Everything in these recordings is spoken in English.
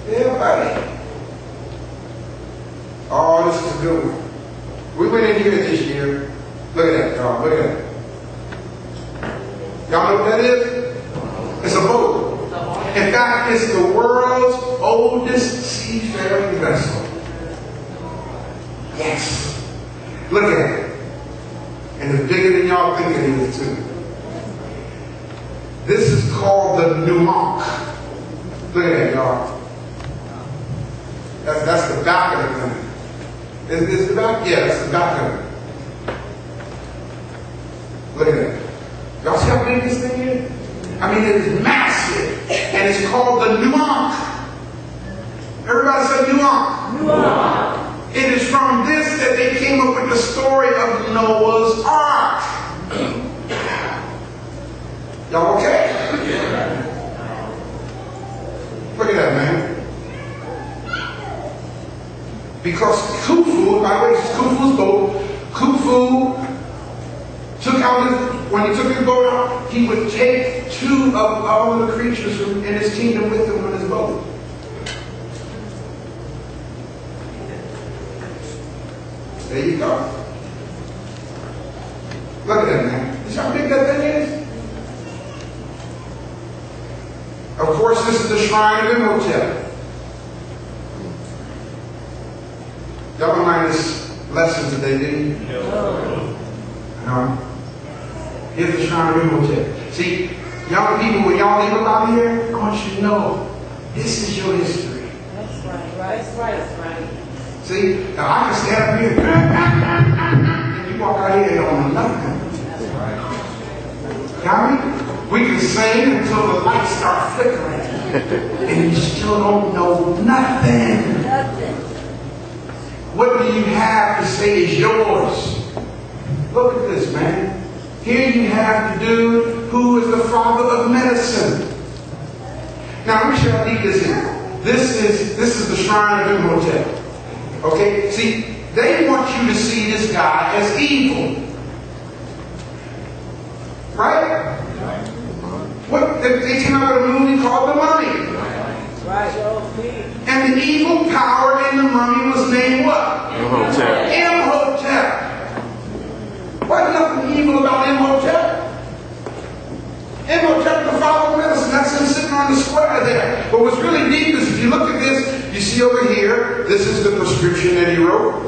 Yeah, buddy. Oh, this is a good one. We went in here this year. Look at that, y'all. Look at that. Y'all know what that is? It's a boat. In fact, it's the world's oldest seafaring vessel. Yes. Look at it. And it's bigger than y'all think it is, too. This is called the Numonk. Look at that, y'all. That's the back of the thing. Is the back? Yeah, that's the back of it. Look at that. Y'all see how big this thing is? I mean, it is massive. And it's called the Numonk. Everybody say Numonk. Numonk. It is from this that they came up with the story of Noah's Ark. Y'all okay? Yeah. Look at that, man. Because Khufu, by the way, it's Khufu's boat. Khufu took out when he took his boat out, he would take 2 of all of the creatures in his kingdom with him on his boat. There you go. Look at that, man. You see how big that thing is? Of course, this is the shrine of Imhotep. Y'all don't mind this lesson today, do you? No. Here's the shrine of Imhotep. See, young people, when y'all leave out here, I want you to know this is your history. That's right. That's right. That's right. See, now I can stand up here and you walk out here and don't know nothing. That's right. Got me? We can sing until the lights start flickering and you still don't know nothing. Nothing. What do you have to say is yours? Look at this, man. Here you have the dude who is the father of medicine. Now, let me show you how deep this is. This is the shrine of Imhotep. Okay? See, they want you to see this guy as evil. Right? What they came out with a movie called The Mummy. Right. And the evil power in the mummy was named what? Imhotep. Imhotep. Wasn't nothing evil about Imhotep. Imhotep, the father of medicine, that's him sitting on the square there. But what's really deep is if you look at this, you see over here, this is the prescription that he wrote.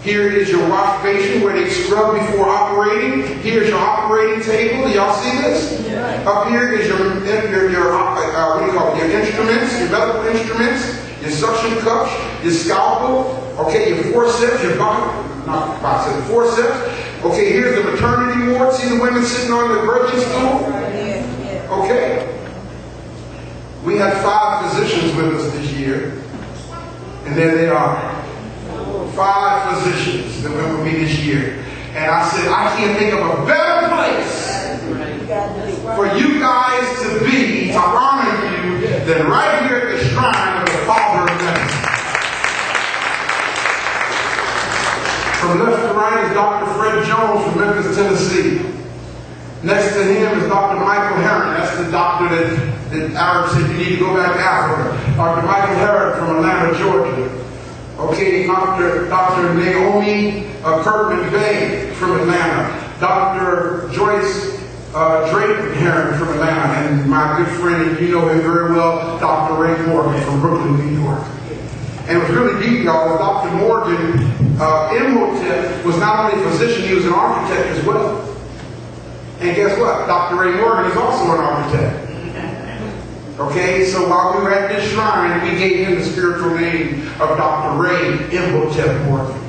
Here is your wash basin where they scrub before operating. Here's your operating table. Do y'all see this? Yeah. Up here is your what do you call it? Your instruments, your medical instruments, your suction cups, your scalpel. Okay, your forceps, forceps. Okay, here's the maternity ward. See the women sitting on the birthing stool? Okay. We had 5 physicians with us this year. And there they are. 5 physicians that went with me this year. And I said, I can't think of a better place for you guys to be, to honor you, than right here at the shrine of the Father of Medicine. From left to right is Dr. Fred Jones from Memphis, Tennessee. Next to him is Dr. Michael Herron. That's the doctor that Arab said you need to go back to Africa. Dr. Michael Herron from Atlanta, Georgia. Okay, Dr. Naomi Kirkman Bay from Atlanta. Dr. Joyce Drake Herron from Atlanta. And my good friend, and you know him very well, Dr. Ray Morgan from Brooklyn, New York. And it was really deep, y'all. Dr. Morgan, Imhotep, was not only a physician, he was an architect as well. And guess what? Dr. Ray Morgan is also an architect. Okay, so while we were at this shrine, we gave him the spiritual name of Dr. Ray Imhotep Morgan.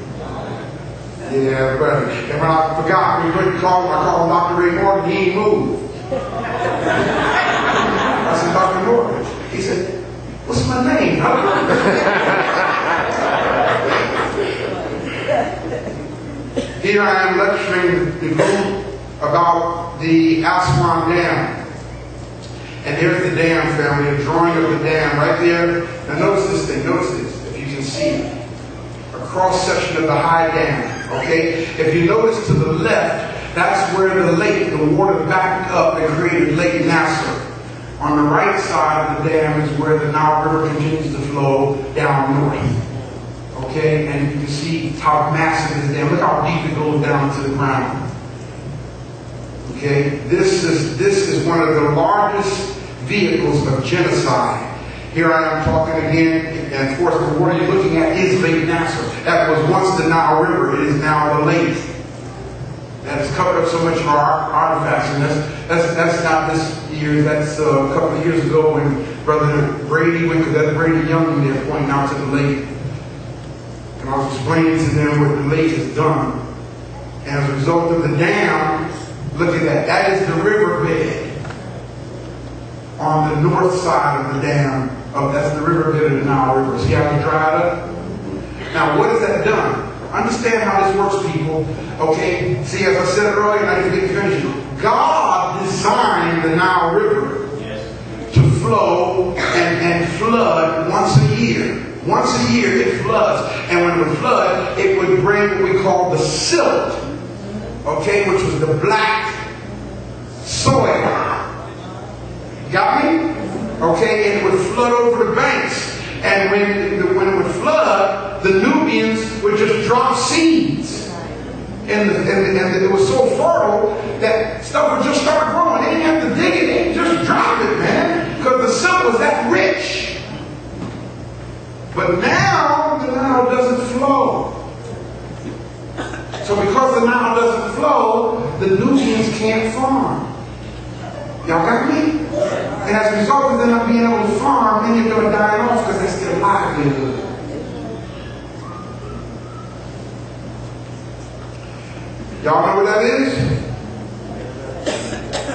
Yeah, buddy. And when I forgot, we went to call him, I called him Dr. Ray Morgan, he ain't moved. I said, Dr. Morgan. He said, what's my name? Here I am lecturing the group about the Aswan Dam. And there's the dam, family, a drawing of the dam right there. Now notice this thing, notice this, if you can see it. A cross section of the high dam, okay? If you notice to the left, that's where the lake, the water backed up and created Lake Nasser. On the right side of the dam is where the Nile River continues to flow down north. Okay, and you can see how massive this dam. Look how deep it goes down to the ground. Okay, this is one of the largest vehicles of genocide. Here I am talking again, and of course the water you're looking at is Lake Nasser. That was once the Nile River. It is now the lake. That has covered up so much of our artifacts, and that's not this year. That's a couple of years ago when Brother Brady went, because that's Brady Young there pointing out to the lake. And I was explaining to them what the lake has done. And as a result of the dam, look at that. That is the riverbed on the north side of the dam. That's the riverbed of the Nile River. See how it dried up? Now, what has that done? Understand how this works, people. Okay? See, as I said earlier, and I didn't finish it. God designed the Nile River to flow and flood once a year. Once a year it floods. And when it would flood, it would bring what we call the silt. Okay? Which was the black soil. Got me? Okay? And it would flood over the banks. And when it would flood, the Nubians would just drop seeds. And it was so fertile that stuff would just start growing. They didn't have to dig it. They just drop it, man. Because the silt was that rich. But now the Nile doesn't flow. So because the Nile doesn't flow, the Nubians can't farm. Y'all got me? And as a result of them not being able to farm, then you're going to die off because that's their livelihood. Y'all know what that is?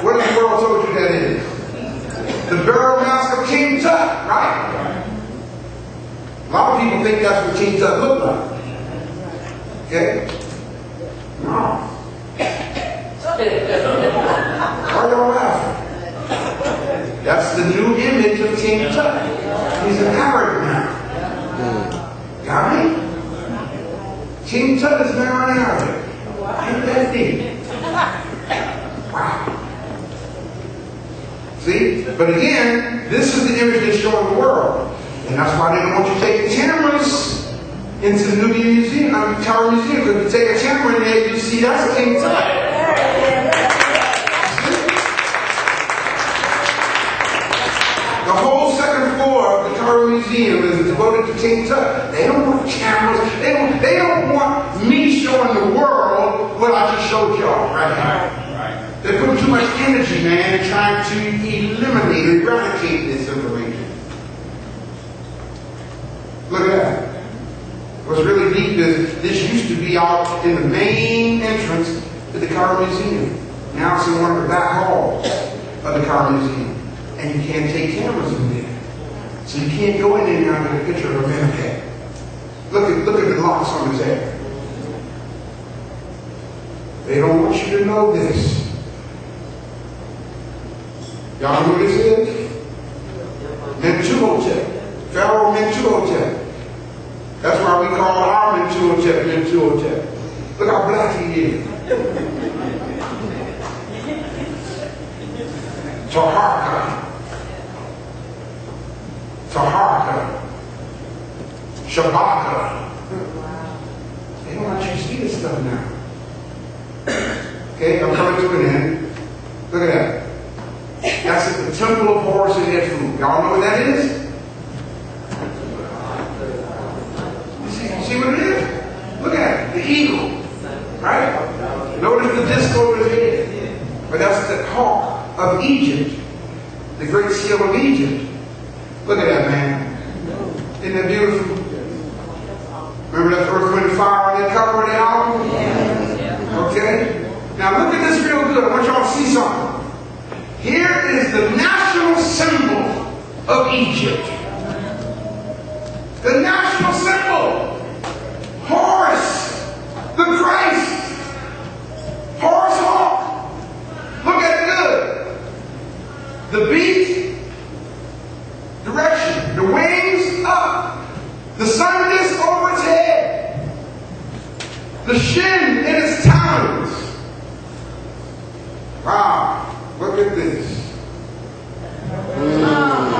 What has the world told you that is? The burial mask of King Tut, right? A lot of people think that's what King Tut looked like. Okay? No. Why y'all laughing? That's the new image of King Tut. He's an Arab now. Got me? King Tut is now an Arab. Ain't that deep? Wow. See? But again, this is the image they're showing the world. And that's why they don't want you taking cameras into the Nubian Museum, Tower Museum. Because if you take a camera in there, you see that's King Tut. The whole second floor of the Tower Museum is devoted to King Tut. They don't want cameras. They don't want me showing the world what I just showed y'all right now. They're putting too much energy, man, in trying to eliminate, eradicate this information. Look at that. What's really deep is this used to be out in the main entrance to the Car Museum. Now it's in one of the back halls of the Car Museum. And you can't take cameras in there. So you can't go in there and get a picture of a man's head. Look at the locks on his head. They don't want you to know this. Y'all know what this is? Hotep. Pharaoh Hotep. That's why we call our Hotep. Look how black he is. Taharka. Shabaka. They don't want you to see this stuff now. Okay, I'm coming to an end. Look at that. That's the Temple of Horus and Edfu. Y'all know what that is? You see what it is? Look at it. The eagle. Right? Notice the disc over his head. But that's the hawk of Egypt. The great seal of Egypt. Look at that, man. Isn't that beautiful? Remember that Earth, Wind, and Fire on that cover of the album? Okay? Now look at this real good. I want y'all to see something. Here is the national symbol of Egypt. The national symbol. Horus, the Christ. Horus Hawk. Look at it good. The beak, direction. The wings up. The sun disc over its head. The shin in its